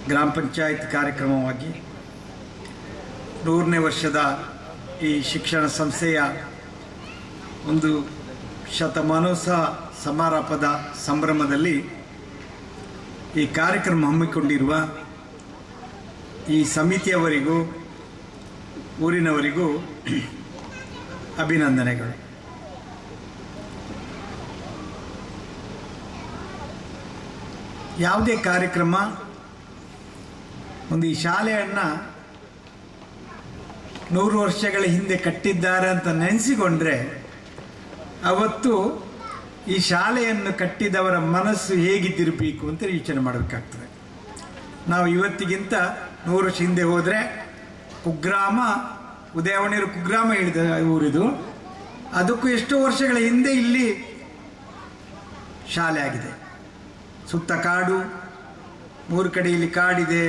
ಗ್ರಾಮ ಪಂಚಾಯತ್ ಕಾರ್ಯಕ್ರಮವಾಗಿ 100ನೇ ವರ್ಷದ ಈ ಶಿಕ್ಷಣ ಸಂಸ್ಥೆಯ ಒಂದು ಶತಮಾನೋತ್ಸವ ಸಮಾರಂಭದ ಸಂಭ್ರಮದಲ್ಲಿ ಈ ಕಾರ್ಯಕ್ರಮ ಹಮ್ಮಿಕೊಂಡಿರುವ ಈ ಸಮಿತಿಯವರಿಗೂ ಊರಿನವರಿಗೂ ಅಭಿನಂದನೆಗಳು. ಯಾವುದೇ ಕಾರ್ಯಕ್ರಮ ಒಂದು ಈ ಶಾಲೆಯನ್ನು 100 ವರ್ಷಗಳ ಹಿಂದೆ ಕಟ್ಟಿದ್ದಾರೆ ಅಂತ ನೆನೆಸಿಕೊಂಡ್ರೆ ಅವತ್ತು ಈ ಶಾಲೆಯನ್ನು ಕಟ್ಟಿದವರ ಮನಸ್ಸು ಹೇಗಿದ್ದಿರಬೇಕು ಅಂತ ಯೋಚನೆ ಮಾಡಬೇಕಾಗ್ತದೆ. ನಾವು ಇವತ್ತಿಗಿಂತ 100 ವರ್ಷ ಹಿಂದೆ ಹೋದರೆ ಕುಗ್ರಾಮ, ಉದಯವಾಣಿಯರು ಕುಗ್ರಾಮ ಹೇಳಿದ ಊರಿದು, ಅದಕ್ಕೂ ಎಷ್ಟೋ ವರ್ಷಗಳ ಹಿಂದೆ ಇಲ್ಲಿ ಶಾಲೆ ಆಗಿದೆ. ಸುತ್ತ ಕಾಡು, 3 ಕಡೆ ಇಲ್ಲಿ ಕಾಡಿದೆ.